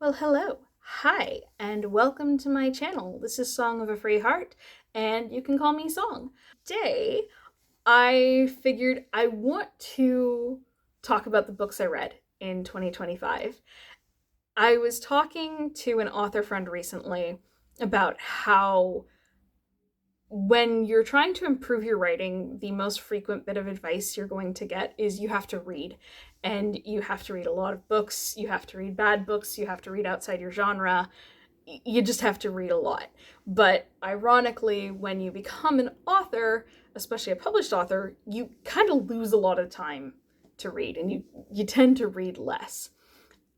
Well, hello, hi, and welcome to my channel. This is Song of a Free Heart, and you can call me Song. Today, I figured I want to talk about the books I read in 2025. I was talking to an author friend recently about how when you're trying to improve your writing, the most frequent bit of advice you're going to get is you have to read. And you have to read a lot of books, you have to read bad books, you have to read outside your genre. You just have to read a lot. But ironically, when you become an author, especially a published author, you kind of lose a lot of time to read and you tend to read less.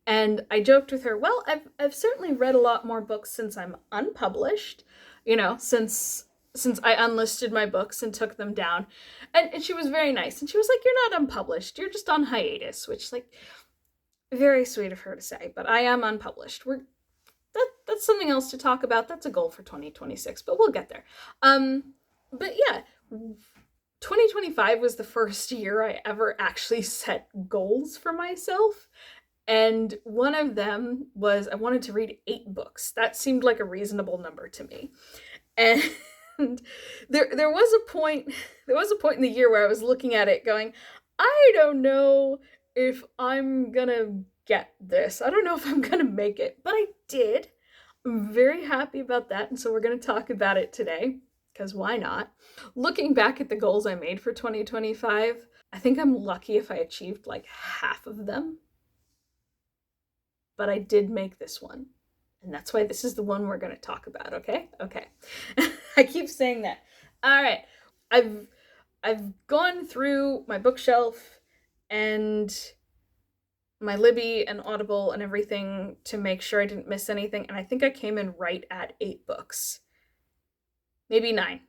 And I joked with her, well, I've certainly read a lot more books since I'm unpublished, since I unlisted my books and took them down. And she was very nice. And she was like, you're not unpublished, you're just on hiatus, which, like, very sweet of her to say, but I am unpublished. That's something else to talk about. That's a goal for 2026, but we'll get there. But yeah, 2025 was the first year I ever actually set goals for myself. And one of them was I wanted to read 8 books. That seemed like a reasonable number to me. And there was a point in the year where I was looking at it going, I don't know if I'm gonna get this. I don't know if I'm gonna make it, but I did. I'm very happy about that, and so we're gonna talk about it today, because why not? Looking back at the goals I made for 2025, I think I'm lucky if I achieved like half of them, but I did make this one. And that's why this is the one we're going to talk about, okay? Okay. I keep saying that. All right. I've I've gone through my bookshelf and my Libby and Audible and everything to make sure I didn't miss anything, and I think I came in right at 8 books. Maybe 9.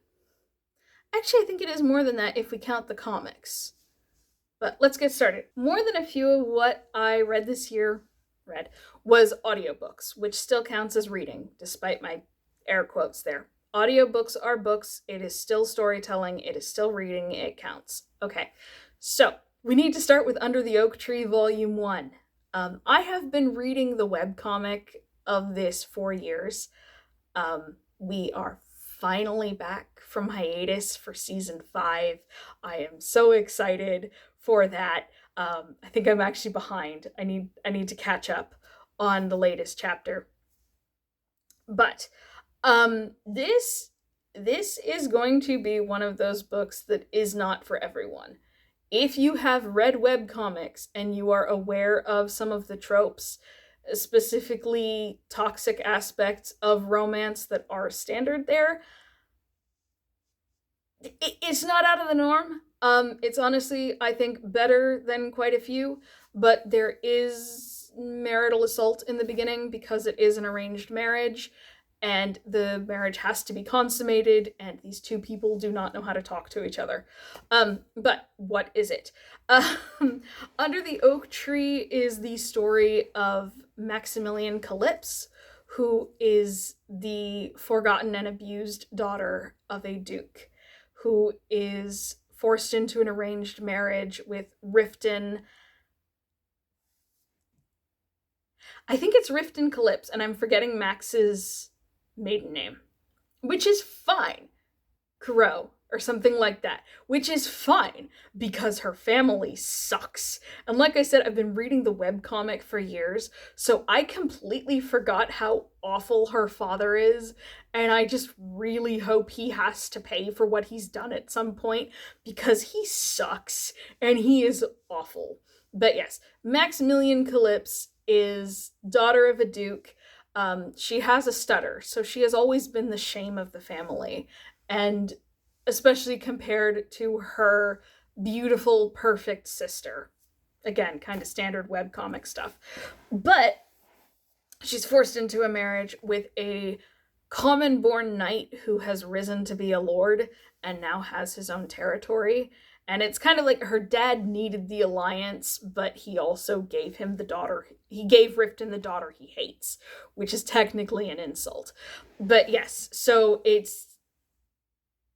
Actually, I think it is more than that if we count the comics. But let's get started. More than a few of what I read this year was audiobooks, which still counts as reading, despite my air quotes there. Audiobooks are books. It is still storytelling. It is still reading. It counts. Okay, so we need to start with Under the Oak Tree Volume 1. I have been reading the webcomic of this for years. We are finally back from hiatus for season 5. I am so excited for that. I think I'm actually behind. I need to catch up on the latest chapter. But this is going to be one of those books that is not for everyone. If you have read webcomics and you are aware of some of the tropes, specifically toxic aspects of romance that are standard there, it's not out of the norm. It's honestly, I think, better than quite a few, but there is marital assault in the beginning because it is an arranged marriage, and the marriage has to be consummated, and these two people do not know how to talk to each other. But what is it? Under the Oak Tree is the story of Maximilian Calypse, who is the forgotten and abused daughter of a duke, who is forced into an arranged marriage with Riften. I think it's Riften Calypse, and I'm forgetting Max's maiden name, which is fine. Crow or something like that, which is fine because her family sucks. And like I said, I've been reading the webcomic for years, so I completely forgot how awful her father is, and I just really hope he has to pay for what he's done at some point because he sucks and he is awful. But yes, Maximilian Calypse is daughter of a duke. She has a stutter, so she has always been the shame of the family, and especially compared to her beautiful, perfect sister. Again, kind of standard webcomic stuff. But she's forced into a marriage with a common born knight who has risen to be a lord and now has his own territory. And it's kind of like her dad needed the alliance, but he also gave him the daughter. He gave Riften the daughter he hates, which is technically an insult. But yes, so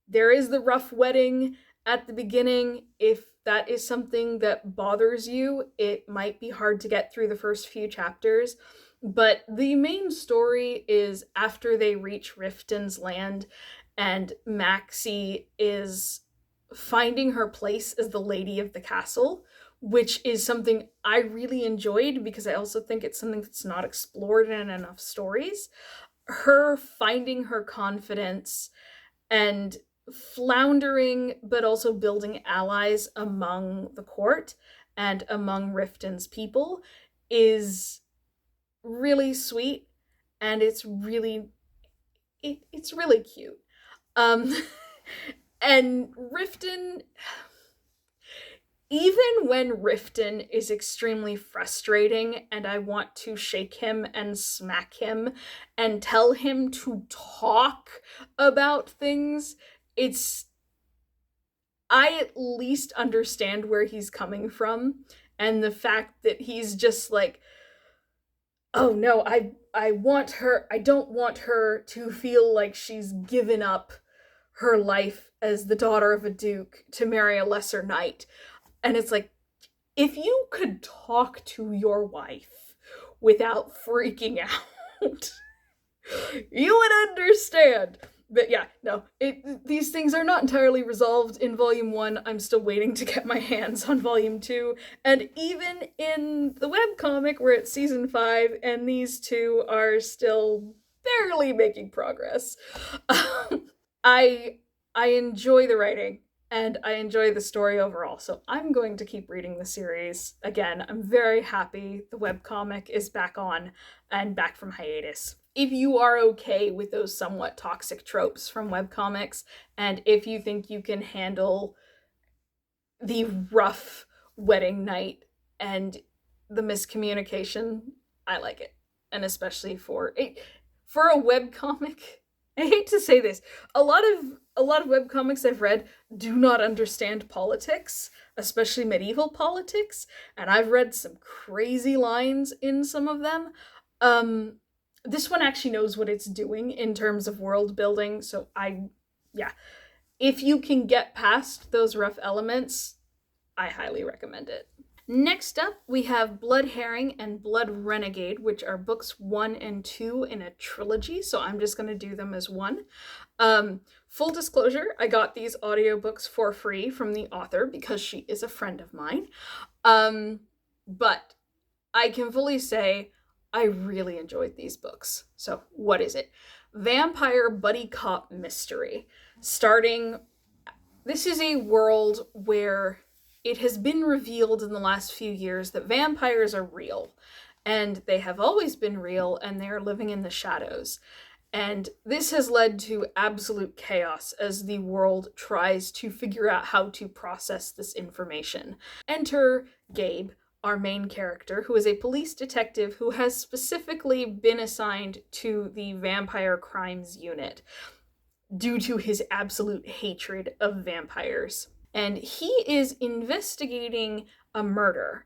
there is the rough wedding at the beginning. If that is something that bothers you, it might be hard to get through the first few chapters. But the main story is after they reach Riften's land, and Maxie is finding her place as the lady of the castle, which is something I really enjoyed because I also think it's something that's not explored in enough stories. Her finding her confidence and floundering, but also building allies among the court and among Riften's people is really sweet, and it's really cute. Um and Riften, even when Riften is extremely frustrating and I want to shake him and smack him and tell him to talk about things, I at least understand where he's coming from, and the fact that he's just like, oh no, I don't want her to feel like she's given up her life as the daughter of a duke to marry a lesser knight. And it's like, if you could talk to your wife without freaking out, you would understand. But yeah, no, these things are not entirely resolved in Volume 1. I'm still waiting to get my hands on Volume 2. And even in the webcomic, we're at Season 5, and these two are still barely making progress. I enjoy the writing, and I enjoy the story overall, so I'm going to keep reading the series. Again, I'm very happy the webcomic is back on and back from hiatus. If you are okay with those somewhat toxic tropes from webcomics, and if you think you can handle the rough wedding night and the miscommunication, I like it. And especially for a webcomic, I hate to say this, a lot of webcomics I've read do not understand politics, especially medieval politics, and I've read some crazy lines in some of them. This one actually knows what it's doing in terms of world building, so if you can get past those rough elements, I highly recommend it. Next up, we have Blood Herring and Blood Renegade, which are books 1 and 2 in a trilogy, so I'm just going to do them as one. Full disclosure, I got these audiobooks for free from the author because she is a friend of mine. But I can fully say I really enjoyed these books. So what is it? Vampire Buddy Cop Mystery. This is a world where it has been revealed in the last few years that vampires are real, and they have always been real, and they are living in the shadows. And this has led to absolute chaos as the world tries to figure out how to process this information. Enter Gabe, our main character, who is a police detective who has specifically been assigned to the vampire crimes unit due to his absolute hatred of vampires. And he is investigating a murder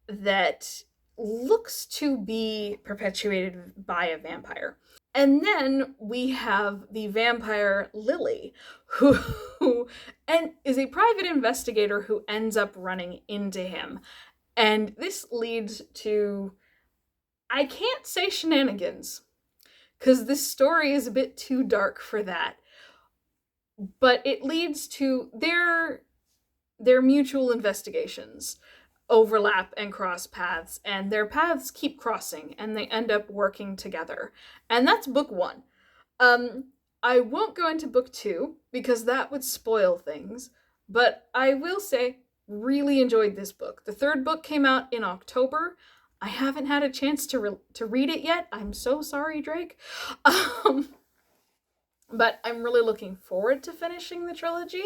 that looks to be perpetuated by a vampire. And then we have the vampire Lily, who and is a private investigator who ends up running into him. And this leads to, I can't say shenanigans, because this story is a bit too dark for that. But it leads to their mutual investigations overlap and cross paths, and their paths keep crossing, and they end up working together. And that's book 1. I won't go into book 2 because that would spoil things, but I will say really enjoyed this book. The 3rd book came out in October. I haven't had a chance to read it yet. I'm so sorry, Drake. But I'm really looking forward to finishing the trilogy.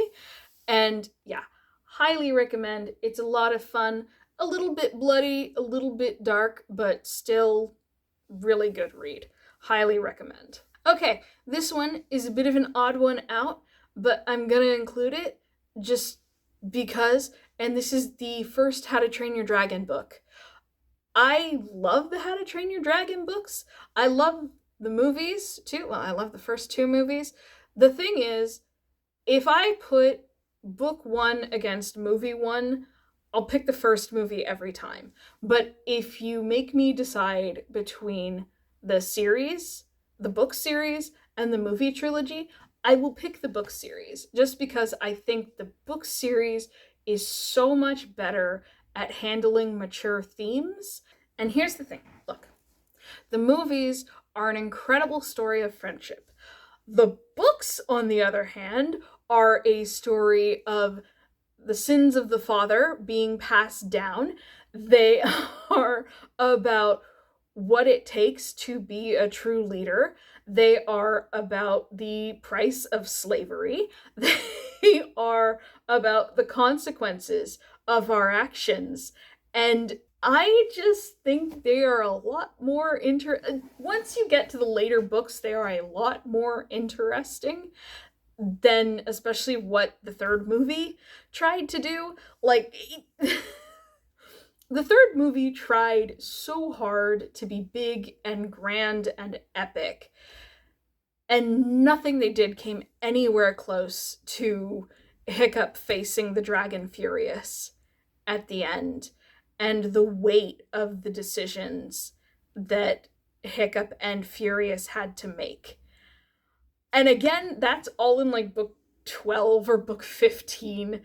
And yeah, highly recommend. It's a lot of fun, a little bit bloody, a little bit dark, but still really good read. Highly recommend. Okay, this one is a bit of an odd one out, but I'm gonna include it just because, and this is the first How to Train Your Dragon book. I love the How to Train Your Dragon books. I love the movies too. Well, I love the first 2 movies. The thing is, if I put book one against movie one, I'll pick the first movie every time. But if you make me decide between the series, the book series, and the movie trilogy, I will pick the book series just because I think the book series is so much better at handling mature themes. And here's the thing, look, the movies are an incredible story of friendship. The books, on the other hand, are a story of the sins of the father being passed down. They are about what it takes to be a true leader. They are about the price of slavery. They are about the consequences of our actions. And I just think they are a lot more once you get to the later books, they are a lot more interesting than especially what the third movie tried to do. Like the third movie tried so hard to be big and grand and epic, and nothing they did came anywhere close to Hiccup facing the Dragon Furious at the end, and the weight of the decisions that Hiccup and Furious had to make. And again, that's all in like book 12 or book 15.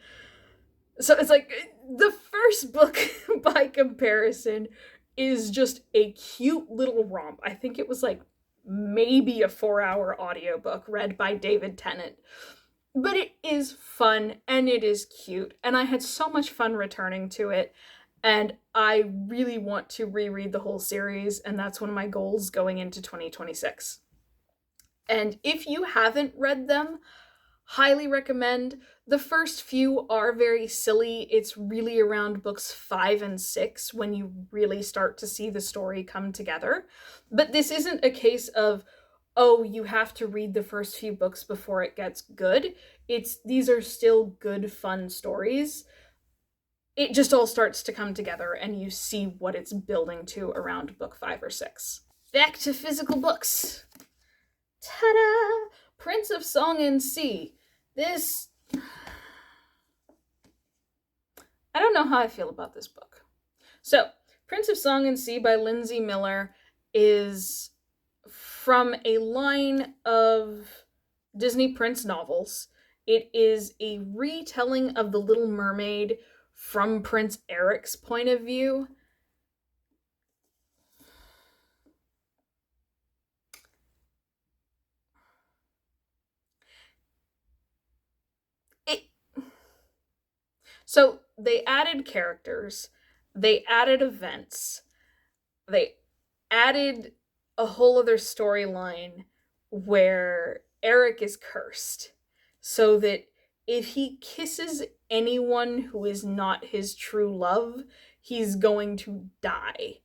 So it's like the first book, by comparison, is just a cute little romp. I think it was like maybe a 4-hour audiobook read by David Tennant. But it is fun and it is cute. And I had so much fun returning to it. And I really want to reread the whole series. And that's one of my goals going into 2026. And if you haven't read them, highly recommend. The first few are very silly. It's really around books 5 and 6 when you really start to see the story come together. But this isn't a case of, oh, you have to read the first few books before it gets good. These are still good, fun stories. It just all starts to come together and you see what it's building to around book 5 or 6. Back to physical books. Ta-da! Prince of Song and Sea. This... I don't know how I feel about this book. So, Prince of Song and Sea by Lindsay Miller is from a line of Disney Prince novels. It is a retelling of The Little Mermaid from Prince Eric's point of view. So they added characters, they added events, they added a whole other storyline where Eric is cursed, so that if he kisses anyone who is not his true love, he's going to die.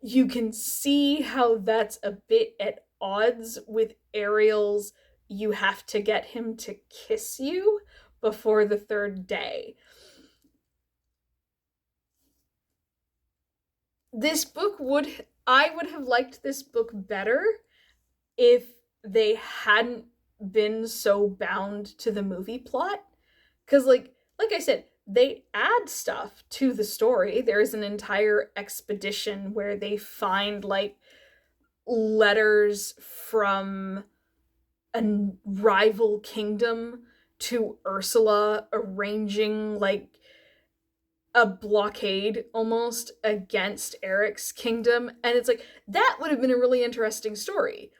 You can see how that's a bit at odds with Ariel's "you have to get him to kiss you before the third day." This book I would have liked this book better if they hadn't been so bound to the movie plot. Because like I said, they add stuff to the story. There's an entire expedition where they find like letters from a rival kingdom to Ursula arranging like a blockade almost against Eric's kingdom. And it's like, that would have been a really interesting story.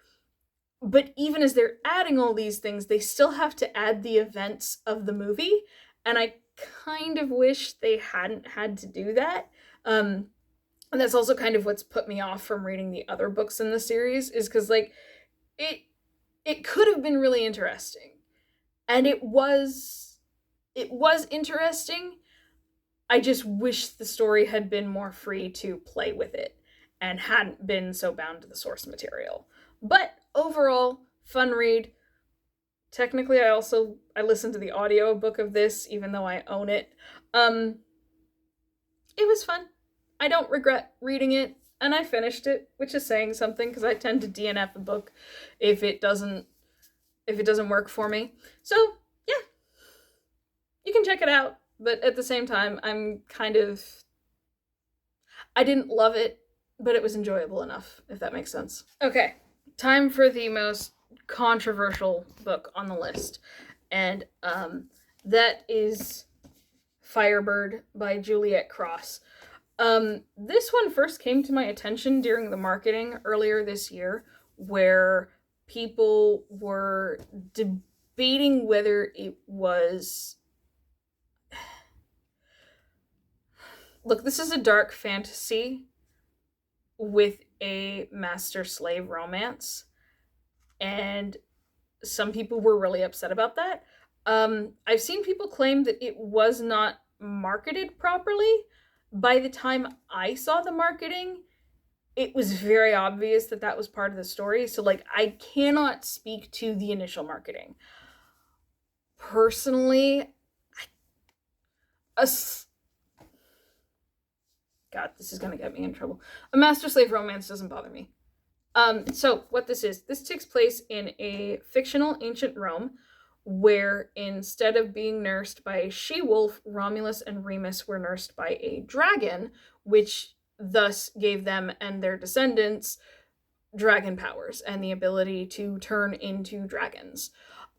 But even as they're adding all these things, they still have to add the events of the movie. And I kind of wish they hadn't had to do that. And that's also kind of what's put me off from reading the other books in the series, is because like it could have been really interesting. And it was interesting. I just wish the story had been more free to play with it and hadn't been so bound to the source material. But overall, fun read. Technically, I listened to the audiobook of this, even though I own it. It was fun. I don't regret reading it, and I finished it, which is saying something, because I tend to DNF a book if it doesn't work for me. So, yeah. You can check it out, but at the same time, I didn't love it, but it was enjoyable enough, if that makes sense. Okay, time for the most controversial book on the list, and that is Firebird by Juliet Cross. This one first came to my attention during the marketing earlier this year, where people were debating whether it was. Look, this is a dark fantasy with a master slave romance, and some people were really upset about that. I've seen people claim that it was not marketed properly. By the time I saw the marketing, it was very obvious that that was part of the story. So, like, I cannot speak to the initial marketing. Personally, a God, this is gonna get me in trouble. A master slave romance doesn't bother me. So what this takes place in a fictional ancient Rome, where instead of being nursed by a she-wolf, Romulus and Remus were nursed by a dragon, which thus gave them and their descendants dragon powers and the ability to turn into dragons.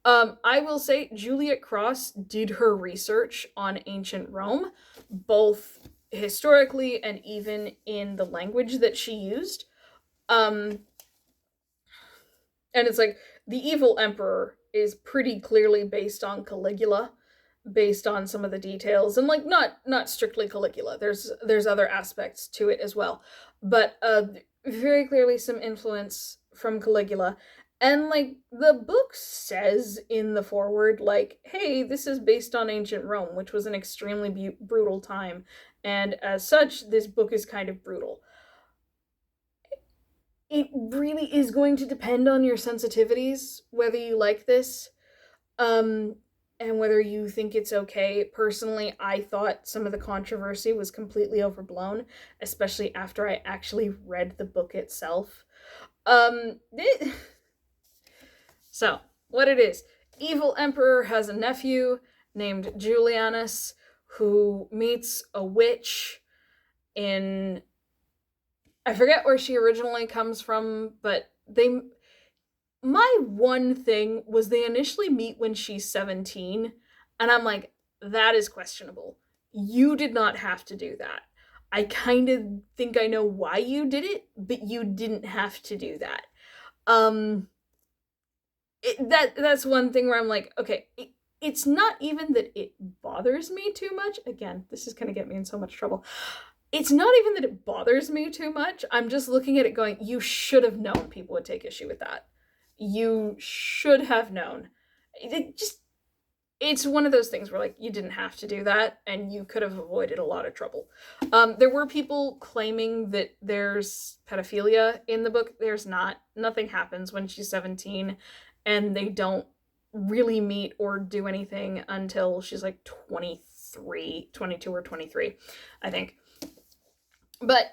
I will say Juliet Cross did her research on ancient Rome, both historically and even in the language that she used. And it's like the evil emperor is pretty clearly based on Caligula, based on some of the details, and like not strictly Caligula. There's other aspects to it as well, but very clearly some influence from Caligula. And like the book says in the foreword, like, hey, this is based on ancient Rome, which was an extremely brutal time, and as such, this book is kind of brutal. It really is going to depend on your sensitivities, whether you like this, and whether you think it's okay. Personally, I thought some of the controversy was completely overblown, especially after I actually read the book itself. So, what it is, evil emperor has a nephew named Julianus who meets a witch in, I forget where she originally comes from, but my one thing was they initially meet when she's 17, and I'm like, that is questionable. You did not have to do that. I kind of think I know why you did it, but you didn't have to do that. That's one thing where I'm like, okay, it's not even that it bothers me too much. Again, this is going to get me in so much trouble. It's not even that it bothers me too much. I'm just looking at it going, you should have known people would take issue with that. You should have known. It's one of those things where, like, you didn't have to do that, and you could have avoided a lot of trouble. There were people claiming that there's pedophilia in the book. There's not. Nothing happens when she's 17, and they don't really meet or do anything until she's like 23, 22 or 23, I think. But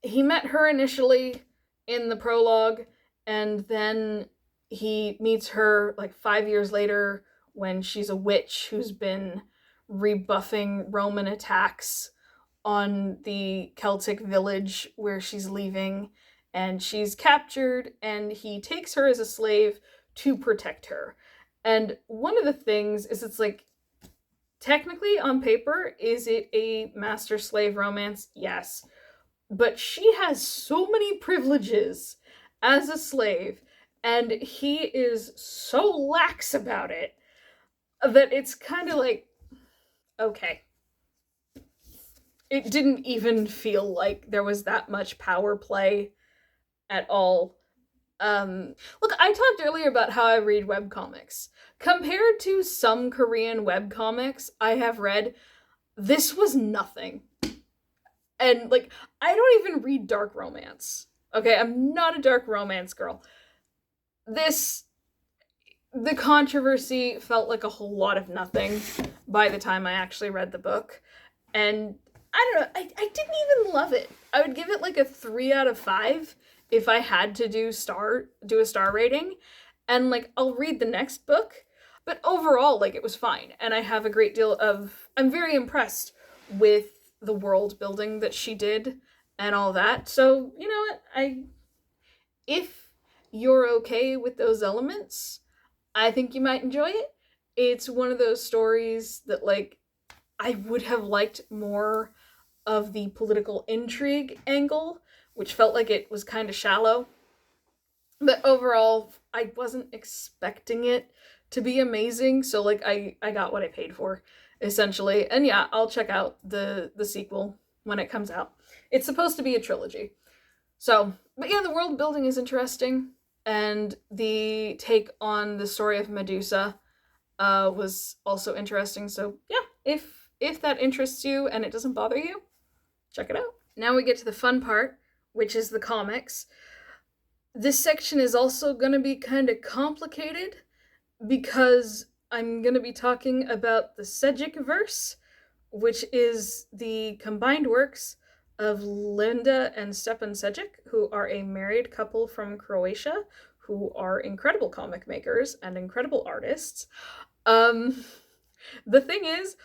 he met her initially in the prologue, and then he meets her like 5 years later when she's a witch who's been rebuffing Roman attacks on the Celtic village where she's leaving, and she's captured, and he takes her as a slave to protect her. And one of the things is, it's like, technically on paper, is it a master-slave romance? Yes. But she has so many privileges as a slave, and he is so lax about it that it's kind of like, okay. It didn't even feel like there was that much power play at all. Look, I talked earlier about how I read webcomics. Compared to some Korean webcomics I have read, this was nothing. And, like, I don't even read dark romance. Okay, I'm not a dark romance girl. The controversy felt like a whole lot of nothing by the time I actually read the book. And I don't know, I didn't even love it. I would give it like a 3 out of 5 if I had to do a star rating. And like, I'll read the next book. But overall, like, it was fine. And I have a great deal of, I'm very impressed with the world building that she did and all that. So, you know what? If you're okay with those elements, I think you might enjoy it. It's one of those stories that, like, I would have liked more of the political intrigue angle, which felt like it was kind of shallow. But overall, I wasn't expecting it to be amazing, so like I got what I paid for, essentially. And yeah, I'll check out the sequel when it comes out. It's supposed to be a trilogy. So, but yeah, the world building is interesting, and the take on the story of Medusa was also interesting. So yeah, if that interests you and it doesn't bother you, check it out. Now we get to the fun part, which is the comics. This section is also going to be kind of complicated because I'm going to be talking about the Sejic verse, which is the combined works of Linda and Stepan Sejic, who are a married couple from Croatia, who are incredible comic makers and incredible artists. The thing is,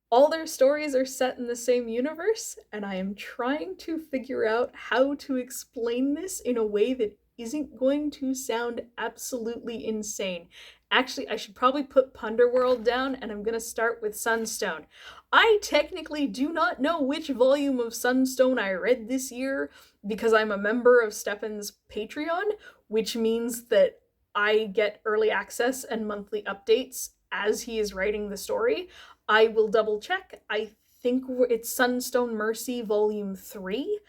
all their stories are set in the same universe, and I am trying to figure out how to explain this in a way that isn't going to sound absolutely insane. Actually, I should probably put Punderworld down, and I'm going to start with Sunstone. I technically do not know which volume of Sunstone I read this year because I'm a member of Stepan's Patreon, which means that I get early access and monthly updates as he is writing the story. I will double check. I think it's Sunstone Mercy Volume 3.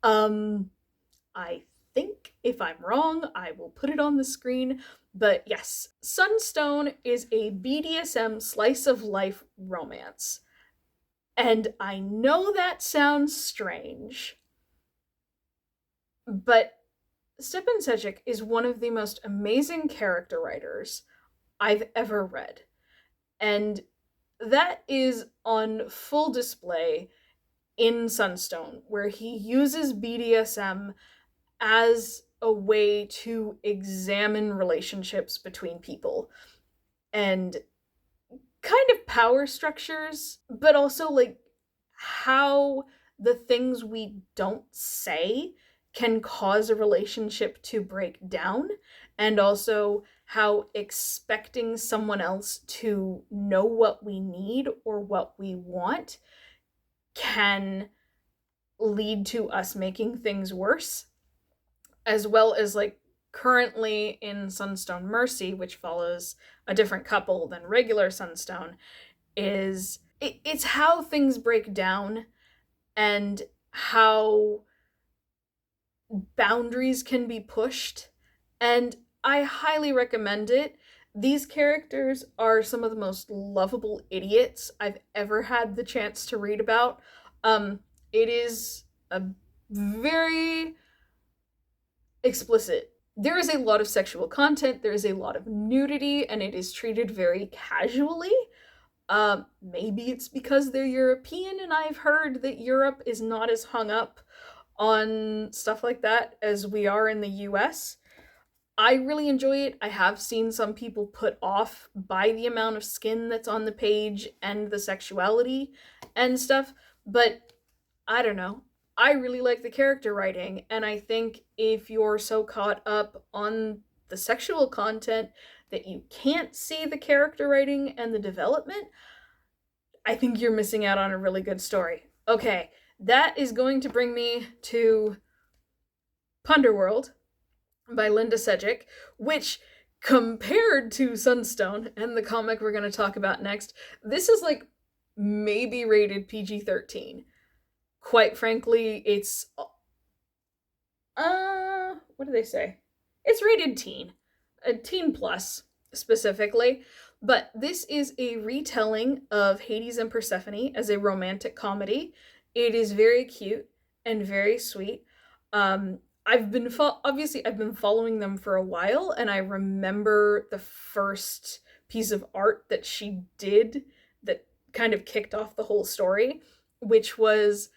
I think if I'm wrong, I will put it on the screen. But yes, Sunstone is a BDSM slice of life romance. And I know that sounds strange, but Stepan Sejic is one of the most amazing character writers I've ever read. And that is on full display in Sunstone, where he uses BDSM as a way to examine relationships between people and kind of power structures, but also like how the things we don't say can cause a relationship to break down, and also how expecting someone else to know what we need or what we want can lead to us making things worse, as well as like currently in Sunstone Mercy, which follows a different couple than regular Sunstone, is it's how things break down and how boundaries can be pushed, and I highly recommend it. These characters are some of the most lovable idiots I've ever had the chance to read about. It is a very explicit. There is a lot of sexual content, there is a lot of nudity, and it is treated very casually. Maybe it's because they're European, and I've heard that Europe is not as hung up on stuff like that as we are in the US. I really enjoy it. I have seen some people put off by the amount of skin that's on the page and the sexuality and stuff, but I don't know. I really like the character writing, and I think if you're so caught up on the sexual content that you can't see the character writing and the development, I think you're missing out on a really good story. Okay, that is going to bring me to Punderworld by Linda Sejic, which, compared to Sunstone and the comic we're going to talk about next, this is like maybe rated PG-13. Quite frankly, it's what do they say? It's rated teen. Teen plus specifically, but this is a retelling of Hades and Persephone as a romantic comedy. It is very cute and very sweet. I've been obviously I've been following them for a while, and I remember the first piece of art that she did that kind of kicked off the whole story, which was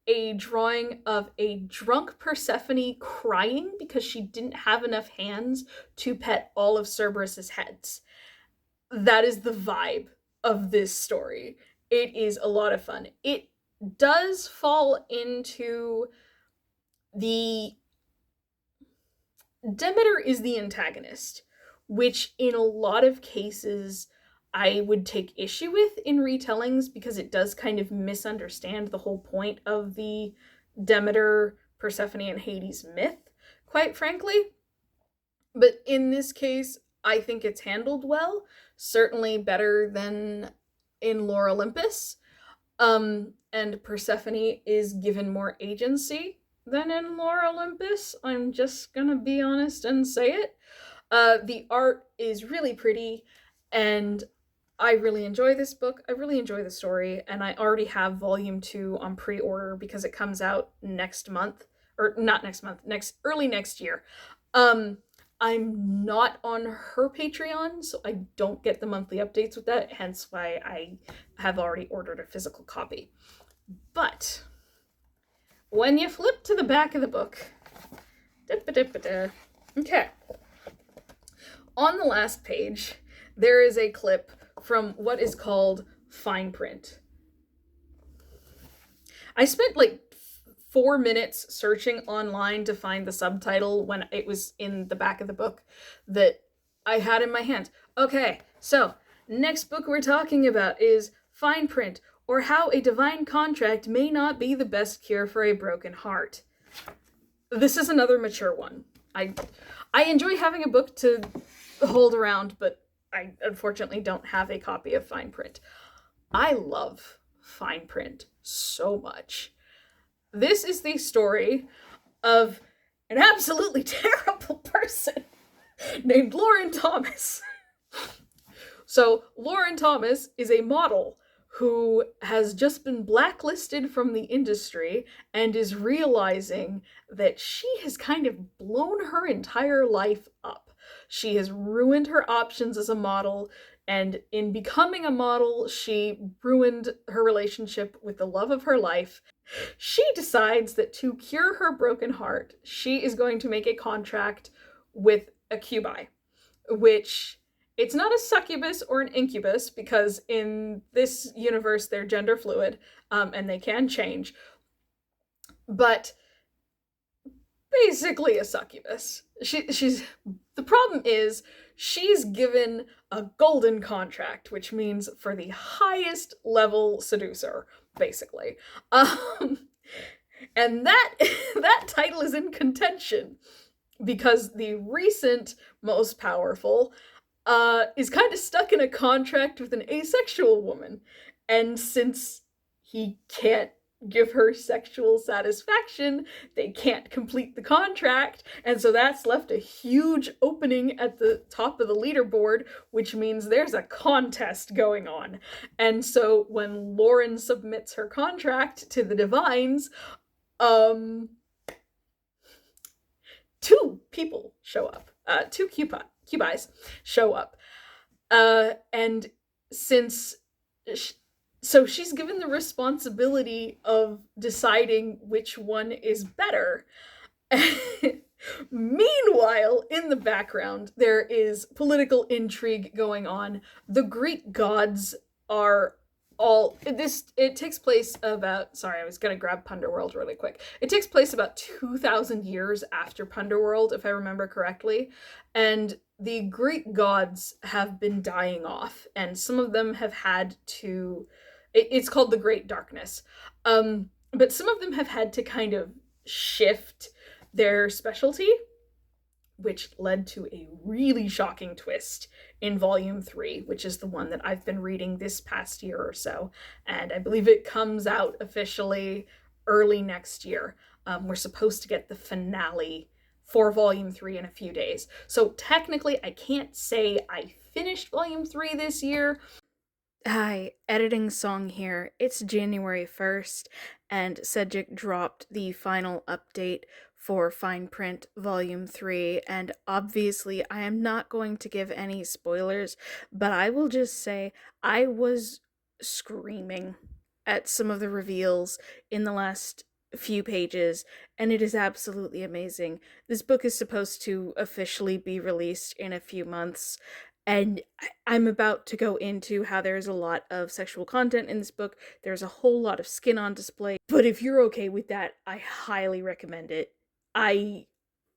a drawing of a drunk Persephone crying because she didn't have enough hands to pet all of Cerberus's heads. that is the vibe of this story. It is a lot of fun. It does fall into the Demeter is the antagonist, which in a lot of cases I would take issue with in retellings because it does kind of misunderstand the whole point of the Demeter, Persephone, and Hades myth, quite frankly. But in this case, I think it's handled well, certainly better than in Lore Olympus. And Persephone is given more agency than in Lore Olympus. I'm just gonna be honest and say it. The art is really pretty, and I really enjoy this book. I really enjoy the story, and I already have volume 2 on pre-order because it comes out next month, or not next month, next early next year. Um, I'm not on her Patreon, so I don't get the monthly updates with that, hence why I have already ordered a physical copy. But when you flip to the back of the book, okay, on the last page, there is a clip from what is called fine print. I spent like 4 minutes searching online to find the subtitle when it was in the back of the book that I had in my hand. Okay, so next book we're talking about is Fine Print, or How a Divine Contract May Not Be the Best Cure for a Broken Heart. This is another mature one. I enjoy having a book to hold around, but I unfortunately don't have a copy of Fine Print. I love Fine Print so much. This is the story of an absolutely terrible person named Lauren Thomas. So, Lauren Thomas is a model who has just been blacklisted from the industry and is realizing that she has kind of blown her entire life up. She has ruined her options as a model, and in becoming a model, she ruined her relationship with the love of her life. She decides that to cure her broken heart, she is going to make a contract with a cubi, which it's not a succubus or an incubus because in this universe they're gender fluid, and they can change. But basically a succubus. She's the problem is she's given a golden contract, which means for the highest level seducer, basically. And that that title is in contention because the recent most powerful is kind of stuck in a contract with an asexual woman, and since he can't give her sexual satisfaction, they can't complete the contract, and so that's left a huge opening at the top of the leaderboard, which means there's a contest going on. And so when Lauren submits her contract to the Divines, two people show up, two cubis show up, and since so she's given the responsibility of deciding which one is better. Meanwhile, in the background, there is political intrigue going on. The Greek gods are all this. It takes place about. Sorry, I was gonna grab Punderworld really quick. It takes place about 2,000 years after Punderworld, if I remember correctly, and the Greek gods have been dying off, and some of them have had to. It's called the Great Darkness. But some of them have had to kind of shift their specialty, which led to a really shocking twist in Volume 3, which is the one that I've been reading this past year or so. And I believe it comes out officially early next year. We're supposed to get the finale for Volume 3 in a few days. So technically, I can't say I finished Volume 3 this year. Hi, editing song here. It's January 1st, and Cedric dropped the final update for Fine Print Volume 3, and obviously I am not going to give any spoilers, but I will just say I was screaming at some of the reveals in the last few pages, and it is absolutely amazing. This book is supposed to officially be released in a few months, And I'm about to go into how there's a lot of sexual content in this book. There's a whole lot of skin on display. But if you're okay with that, I highly recommend it. I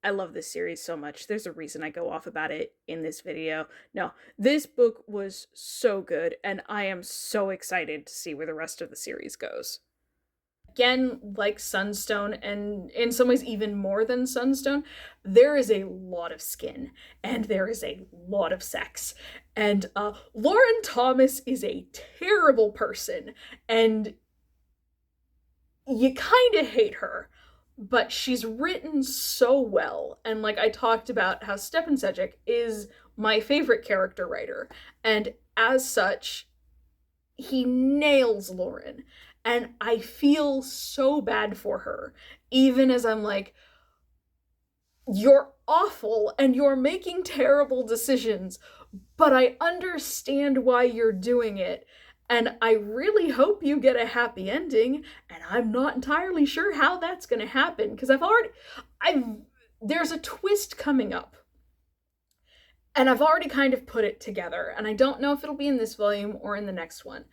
love this series so much. There's a reason I go off about it in this video. No, this book was so good, and I am so excited to see where the rest of the series goes. Again, like Sunstone, and in some ways even more than Sunstone, there is a lot of skin, and there is a lot of sex. And Lauren Thomas is a terrible person, and you kind of hate her, but she's written so well. And like I talked about how Stephen Sedgwick is my favorite character writer, and as such, he nails Lauren. And I feel so bad for her, even as I'm like, you're awful and you're making terrible decisions, but I understand why you're doing it. And I really hope you get a happy ending, and I'm not entirely sure how that's going to happen, because there's a twist coming up. And I've already kind of put it together, and I don't know if it'll be in this volume or in the next one.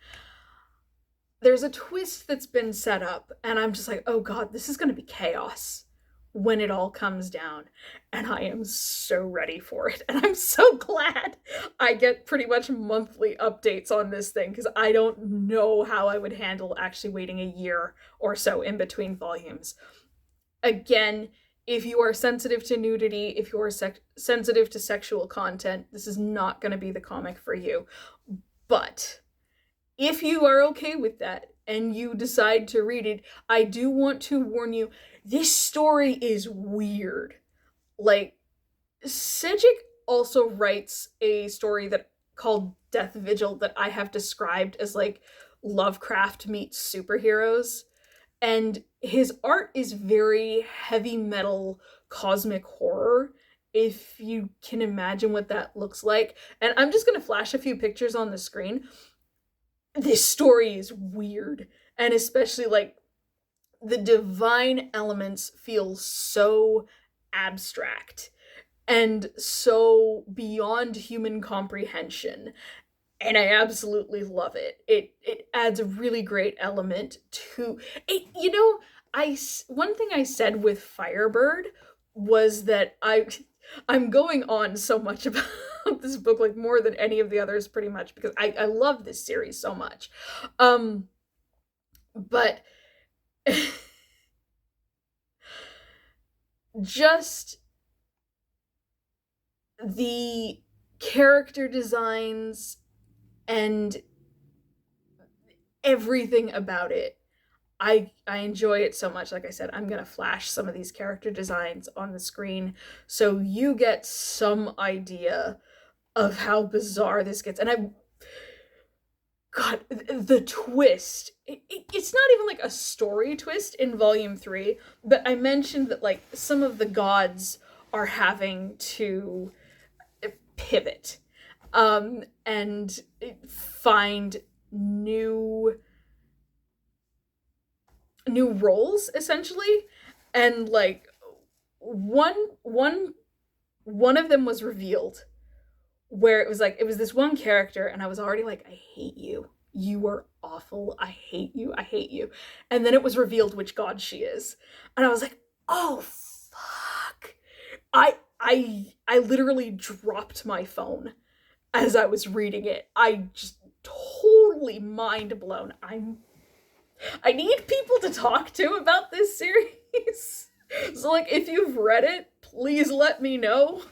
There's a twist that's been set up, and I'm just like, oh god, this is going to be chaos when it all comes down. And I am so ready for it. And I'm so glad I get pretty much monthly updates on this thing, because I don't know how I would handle actually waiting a year or so in between volumes. Again, if you are sensitive to nudity, if you are sensitive to sexual content, this is not going to be the comic for you. But if you are okay with that and you decide to read it, I do want to warn you, this story is weird. Like, Sedgwick also writes a story called Death Vigil that I have described as like Lovecraft meets superheroes. And his art is very heavy metal cosmic horror, if you can imagine what that looks like. And I'm just going to flash a few pictures on the screen. This story is weird, and especially like the divine elements feel so abstract and so beyond human comprehension, and I absolutely love it. It adds a really great element to it. One thing I said with Firebird was that I'm going on so much about this book, like more than any of the others, pretty much, because I love this series so much. But just the character designs and everything about it, I enjoy it so much. Like I said, I'm going to flash some of these character designs on the screen so you get some idea of how bizarre this gets. And God, the twist. It's not even like a story twist in volume 3, but I mentioned that like some of the gods are having to pivot and find new roles, essentially. And like one of them was revealed, where it was this one character, and I was already like, I hate you. You are awful. I hate you. I hate you. And then it was revealed which god she is. And I was like, oh fuck. I literally dropped my phone as I was reading it. I just totally mind blown. I need people to talk to about this series. So like, if you've read it, please let me know,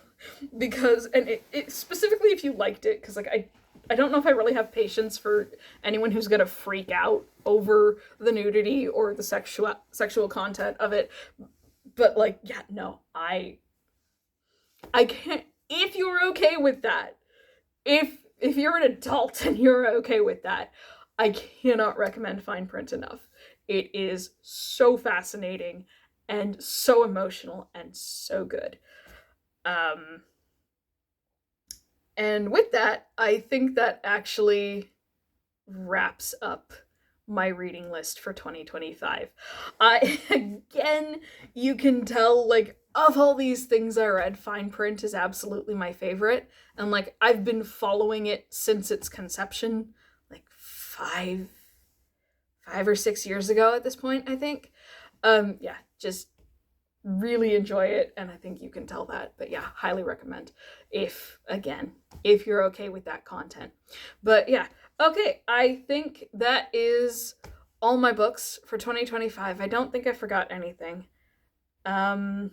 because and it specifically if you liked it, because like I don't know if I really have patience for anyone who's gonna freak out over the nudity or the sexual content of it. But like, yeah, no, I can't. If you're okay with that, if you're an adult and you're okay with that, I cannot recommend Fine Print enough. It is so fascinating and so emotional and so good. And with that, I think that actually wraps up my reading list for 2025. Again, you can tell, like, of all these things I read, Fine Print is absolutely my favorite. And like I've been following it since its conception, like five or 6 years ago at this point, I think. Yeah, just really enjoy it, and I think you can tell that. But yeah, highly recommend if you're okay with that content. But yeah, okay, I think that is all my books for 2025. I don't think I forgot anything. Um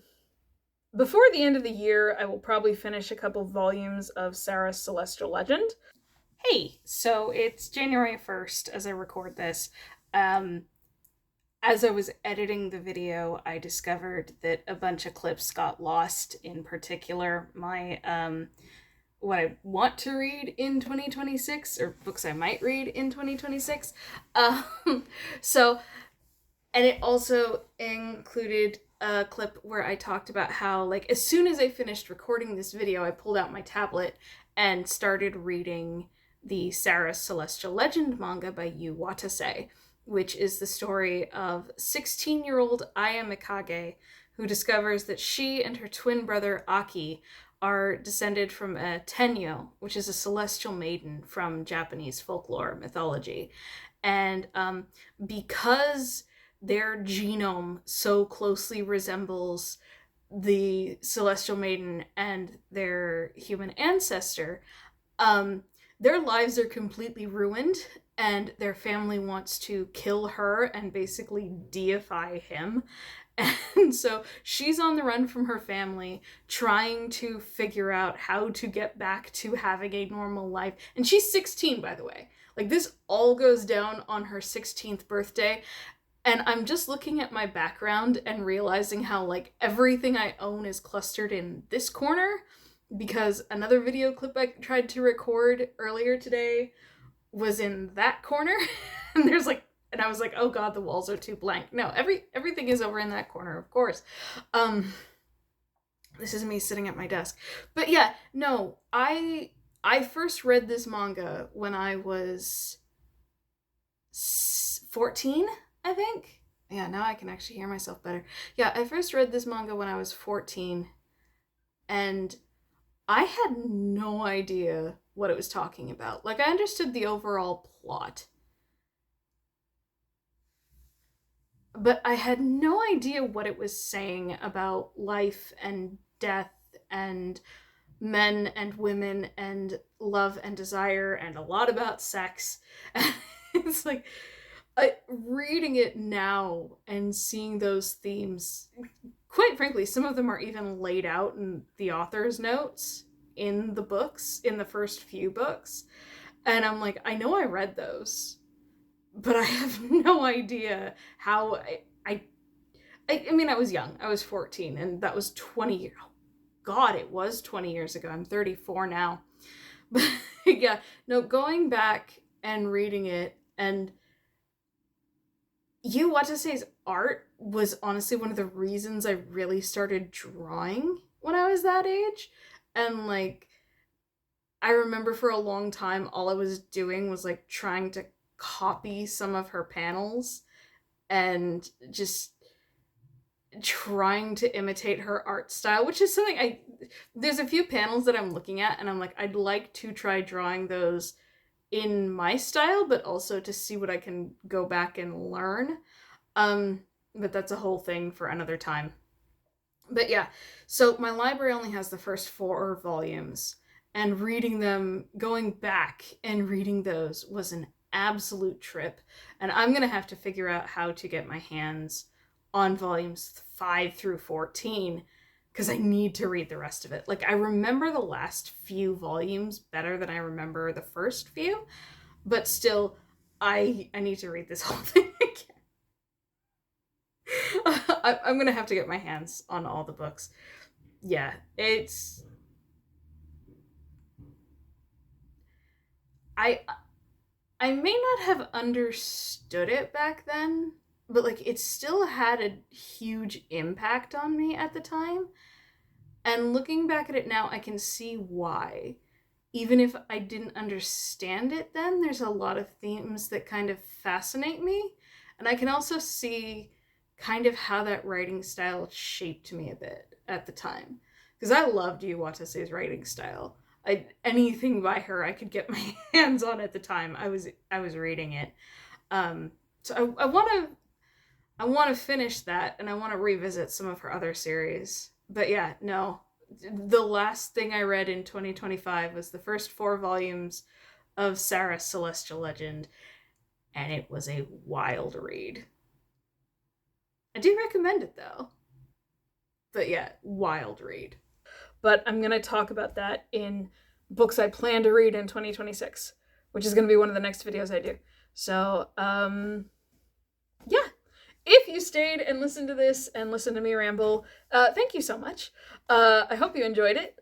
Before the end of the year, I will probably finish a couple volumes of Sarah's Celestial Legend. Hey, so it's January 1st as I record this. Um, as I was editing the video, I discovered that a bunch of clips got lost, in particular, my what I want to read in 2026, or books I might read in 2026. So, and it also included a clip where I talked about how, like, as soon as I finished recording this video, I pulled out my tablet and started reading the Sarah's Celestial Legend manga by Yu Watase, which is the story of 16-year-old Aya Mikage, who discovers that she and her twin brother Aki are descended from a Tenyo, which is a celestial maiden from Japanese folklore mythology. And because their genome so closely resembles the celestial maiden and their human ancestor, their lives are completely ruined, and their family wants to kill her and basically deify him. And so she's on the run from her family, trying to figure out how to get back to having a normal life. And she's 16, by the way. Like, this all goes down on her 16th birthday. And I'm just looking at my background and realizing how, like, everything I own is clustered in this corner, because another video clip I tried to record earlier today was in that corner. And there's like, and I was like, oh god, the walls are too blank. No, everything is over in that corner, of course. This is me sitting at my desk. But yeah, no, I first read this manga when I was 14, I think. Yeah, now I can actually hear myself better. Yeah, I first read this manga when I was 14, and I had no idea what it was talking about. Like, I understood the overall plot, but I had no idea what it was saying about life and death and men and women and love and desire, and a lot about sex. It's like, reading it now and seeing those themes, quite frankly, some of them are even laid out in the author's notes in the books, in the first few books. And I'm like, I know I read those, but I have no idea how I mean, I was young. I was 14, and that was 20 years. Oh, God, it was 20 years ago. I'm 34 now. But yeah, no, going back and reading it, and Yu Watase's art was honestly one of the reasons I really started drawing when I was that age. And like, I remember for a long time, all I was doing was like trying to copy some of her panels and just trying to imitate her art style, which is something there's a few panels that I'm looking at and I'm like, I'd like to try drawing those in my style, but also to see what I can go back and learn. But that's a whole thing for another time. But yeah, so my library only has the first 4 volumes, and reading them, going back and reading those was an absolute trip. And I'm gonna have to figure out how to get my hands on volumes 5 through 14, because I need to read the rest of it. Like, I remember the last few volumes better than I remember the first few, but still, I need to read this whole thing again. I'm gonna have to get my hands on all the books. Yeah, I I may not have understood it back then, but like, it still had a huge impact on me at the time. And looking back at it now, I can see why. Even if I didn't understand it then, there's a lot of themes that kind of fascinate me. And I can also see kind of how that writing style shaped me a bit at the time. Because I loved Yu Watase's writing style. Anything by her I could get my hands on at the time. I was reading it. So I want to finish that, and I want to revisit some of her other series. But yeah, no. The last thing I read in 2025 was the first 4 volumes of Sarah's Celestial Legend, and it was a wild read. I do recommend it though. But yeah, wild read. But I'm going to talk about that in books I plan to read in 2026, which is going to be one of the next videos I do. So, yeah. If you stayed and listened to this and listened to me ramble, thank you so much. I hope you enjoyed it.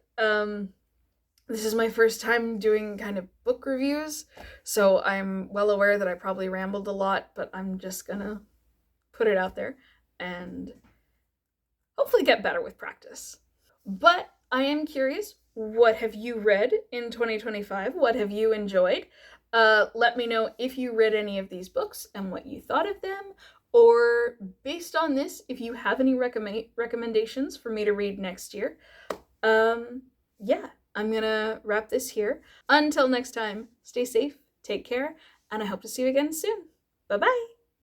This is my first time doing kind of book reviews, so I'm well aware that I probably rambled a lot, but I'm just gonna put it out there and hopefully get better with practice. But I am curious, what have you read in 2025? What have you enjoyed? Let me know if you read any of these books and what you thought of them, or based on this, if you have any recommendations for me to read next year. Yeah, I'm gonna wrap this here. Until next time, stay safe, take care, and I hope to see you again soon. Bye-bye!